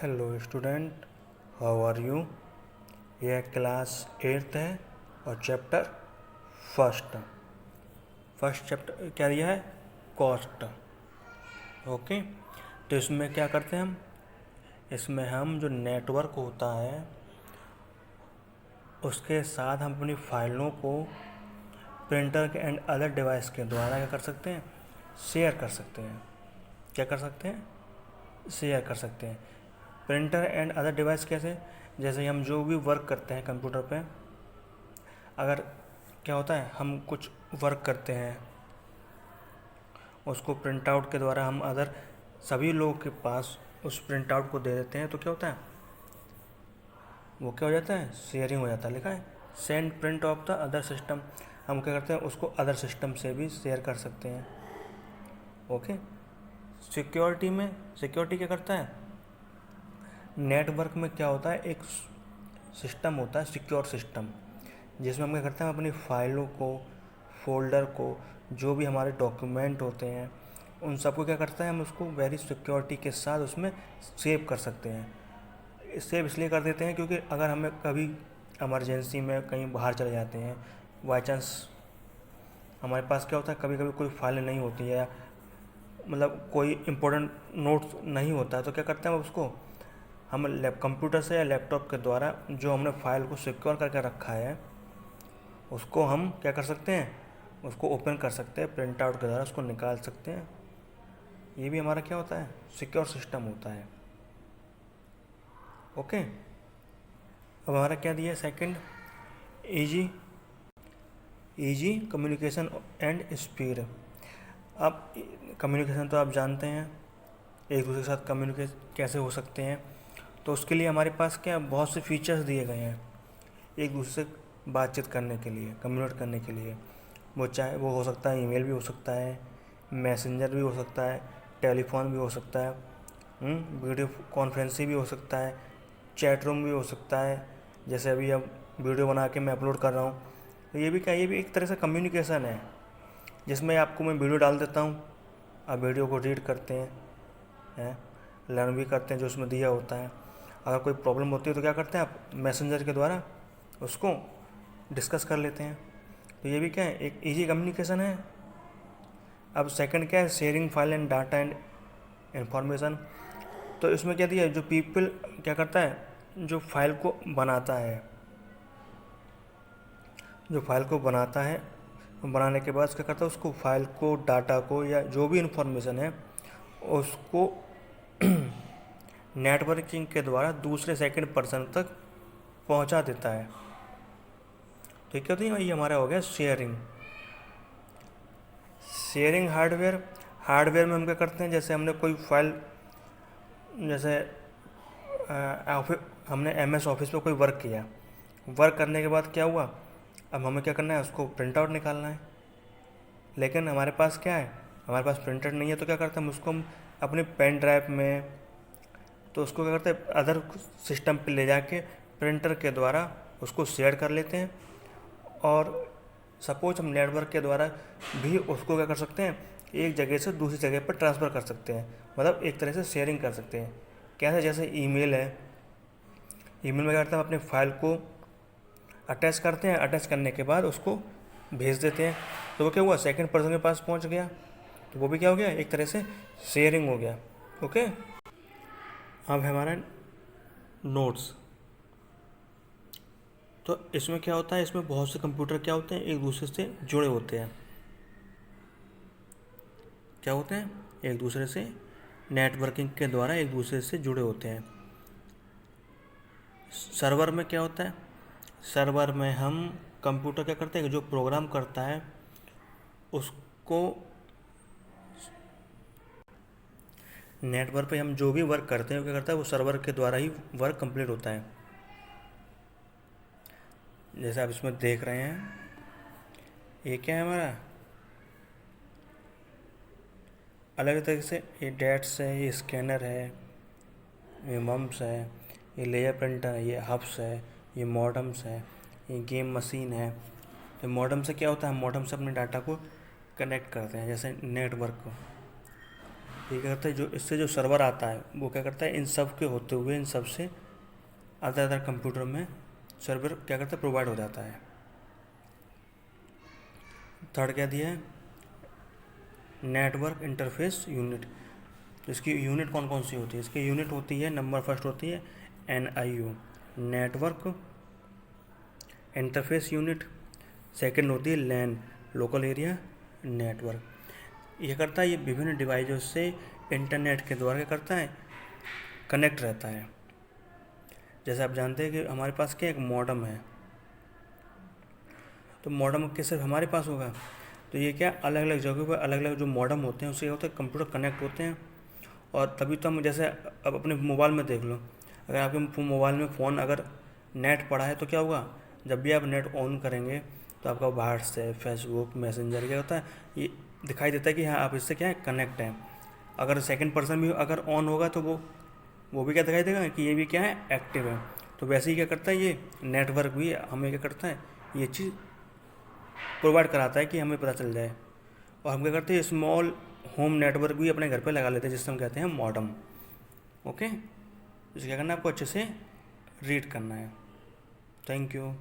Hello student, how are you. यह class 8th है और चैप्टर फर्स्ट फर्स्ट चैप्टर क्या दिया है, कॉस्ट। ओके, तो इसमें क्या करते हैं इसमें हम जो नेटवर्क होता है उसके साथ हम अपनी फाइलों को प्रिंटर के एंड अदर डिवाइस के द्वारा क्या कर सकते हैं, शेयर कर सकते हैं। क्या कर सकते हैं, शेयर कर सकते हैं। प्रिंटर एंड अदर डिवाइस कैसे, जैसे हम जो भी वर्क करते हैं कंप्यूटर पे, अगर क्या होता है हम कुछ वर्क करते हैं उसको प्रिंट आउट के द्वारा हम अदर सभी लोगों के पास उस प्रिंट आउट को दे देते हैं, तो क्या होता है, वो क्या हो जाता है, शेयरिंग हो जाता है। लिखा है send print of the other system. हम क्या करते हैं उसको अदर सिस्टम से भी शेयर कर सकते हैं। ओके, सिक्योरिटी क्या करता है, नेटवर्क में क्या होता है, एक सिस्टम होता है सिक्योर सिस्टम, जिसमें हम क्या करते हैं अपनी फाइलों को, फोल्डर को, जो भी हमारे डॉक्यूमेंट होते हैं उन सबको क्या करता है, हम उसको वेरी सिक्योरिटी के साथ उसमें सेव कर सकते हैं। सेव इसलिए कर देते हैं क्योंकि अगर हमें कभी इमरजेंसी में कहीं बाहर चले जाते हैं, बाई चांस हमारे पास क्या होता है कभी कभी कोई फाइल नहीं होती है, मतलब कोई इम्पोर्टेंट नोट्स नहीं होता है, तो क्या करते हैं उसको हम कंप्यूटर से या लैपटॉप के द्वारा जो हमने फाइल को सिक्योर करके रखा है उसको हम क्या कर सकते हैं, उसको ओपन कर सकते हैं, प्रिंट आउट के द्वारा उसको निकाल सकते हैं। ये भी हमारा क्या होता है, सिक्योर सिस्टम होता है। ओके, अब हमारा क्या दिया है second, easy communication and speed. अब कम्युनिकेशन तो आप जानते हैं, एक दूसरे के साथ कम्युनिकेट कैसे हो सकते हैं, तो उसके लिए हमारे पास क्या बहुत से फीचर्स दिए गए हैं एक दूसरे से बातचीत करने के लिए, कम्युनिकेट करने के लिए। वो चाहे वो हो सकता है ईमेल भी हो सकता है, मैसेंजर भी हो सकता है, टेलीफोन भी हो सकता है, वीडियो कॉन्फ्रेंसिंग भी हो सकता है, चैट रूम भी हो सकता है। जैसे अभी अब वीडियो बना के मैं अपलोड कर रहा हूँ, तो ये भी क्या, ये भी एक तरह से कम्युनिकेशन है, जिसमें आपको मैं वीडियो डाल देता हूँ, आप वीडियो को रीड करते हैं, लर्न भी करते हैं जो उसमें दिया होता है। अगर कोई प्रॉब्लम होती है तो क्या करते हैं आप मैसेंजर के द्वारा उसको डिस्कस कर लेते हैं। तो ये भी क्या है, एक इजी कम्युनिकेशन है। अब सेकंड क्या है, sharing file and data and information. तो इसमें क्या दिया है, जो पीपल क्या करता है, जो फाइल को बनाता है, बनाने के बाद क्या करता है, उसको फाइल को, डाटा को या जो भी इंफॉर्मेशन है उसको नेटवर्किंग के द्वारा दूसरे सेकंड पर्सन तक पहुंचा देता है। तो क्या होती है, ये हमारा हो गया शेयरिंग। हार्डवेयर में हम क्या करते हैं, जैसे हमने कोई फाइल, जैसे हमने एमएस ऑफिस पे कोई वर्क किया, वर्क करने के बाद क्या हुआ, अब हमें क्या करना है, उसको प्रिंट आउट निकालना है। लेकिन हमारे पास क्या है, हमारे पास प्रिंटर नहीं है, तो क्या करते हैं उसको हम अपनी पेन ड्राइव में, तो उसको क्या करते हैं अदर सिस्टम पे ले जाके प्रिंटर के द्वारा उसको शेयर कर लेते हैं। और सपोज हम नेटवर्क के द्वारा भी उसको क्या कर सकते हैं, एक जगह से दूसरी जगह पर ट्रांसफ़र कर सकते हैं, मतलब एक तरह से शेयरिंग कर सकते हैं। कैसे, जैसे ईमेल है, ईमेल में क्या करते हैं अपने फाइल को अटैच करते हैं, अटैच करने के बाद उसको भेज देते हैं, तो वो क्या हुआ, सेकंड पर्सन के पास पहुंच गया, तो वो भी क्या हो गया, एक तरह से शेयरिंग हो गया। ओके, अब है हमारा नोट्स। तो इसमें क्या होता है, इसमें बहुत से कंप्यूटर क्या होते हैं, एक दूसरे से जुड़े होते हैं। क्या होते हैं, एक दूसरे से नेटवर्किंग के द्वारा एक दूसरे से जुड़े होते हैं। सर्वर में क्या होता है, सर्वर में हम कंप्यूटर क्या करते हैं, जो प्रोग्राम करता है उसको नेटवर्क पे हम जो भी वर्क करते हैं वो क्या करता है, वो सर्वर के द्वारा ही वर्क कंप्लीट होता है। जैसे आप इसमें देख रहे हैं, ये क्या है हमारा, अलग तरीके से ये डेट्स है, ये स्कैनर है, ये मम्स है, ये लेयर प्रिंटर है, ये हब्स है, ये मॉडम्स है, ये गेम मशीन है। तो मॉडम से क्या होता है, हम मॉडम से अपने डाटा को कनेक्ट करते हैं, जैसे नेटवर्क को। ये क्या करता है, जो इससे जो सर्वर आता है वो क्या करता है, इन सब के होते हुए इन सब से अदर अदर कंप्यूटर में सर्वर क्या करता है, प्रोवाइड हो जाता है। थर्ड क्या दिया है, नेटवर्क इंटरफेस यूनिट। तो इसकी यूनिट कौन कौन सी होती है, इसकी यूनिट होती है, नंबर फर्स्ट होती है NIU, network interface unit. Second होती है LAN, लोकल एरिया नेटवर्क। ये करता है, ये विभिन्न डिवाइसों से इंटरनेट के द्वारा क्या करता है, कनेक्ट रहता है। जैसे आप जानते हैं कि हमारे पास क्या एक मॉडेम है, तो मॉडेम के सिर्फ हमारे पास होगा, तो ये क्या अलग अलग जगहों पर अलग अलग जो मॉडेम होते हैं उससे क्या होता है, कंप्यूटर कनेक्ट होते हैं। और तभी तो हम जैसे अब अपने मोबाइल में देख लो, अगर आपके मोबाइल में फ़ोन अगर नेट पड़ा है तो क्या होगा, जब भी आप नेट ऑन करेंगे तो आपका व्हाट्सएप, फेसबुक, मैसेंजर क्या होता है, ये दिखाई देता है कि हाँ आप इससे क्या है, कनेक्ट हैं। अगर सेकंड पर्सन भी अगर ऑन होगा तो वो भी क्या दिखाई देगा कि ये भी क्या है, एक्टिव है। तो वैसे ही क्या करता है, ये नेटवर्क भी हमें क्या करता है, ये चीज़ प्रोवाइड कराता है कि हमें पता चल जाए। और हम क्या करते हैं, स्मॉल होम नेटवर्क भी अपने घर पे लगा लेते हैं, जिससे हम कहते हैं मॉडेम। ओके, इसे क्या करना है, आपको अच्छे से रीड करना है। Thank you.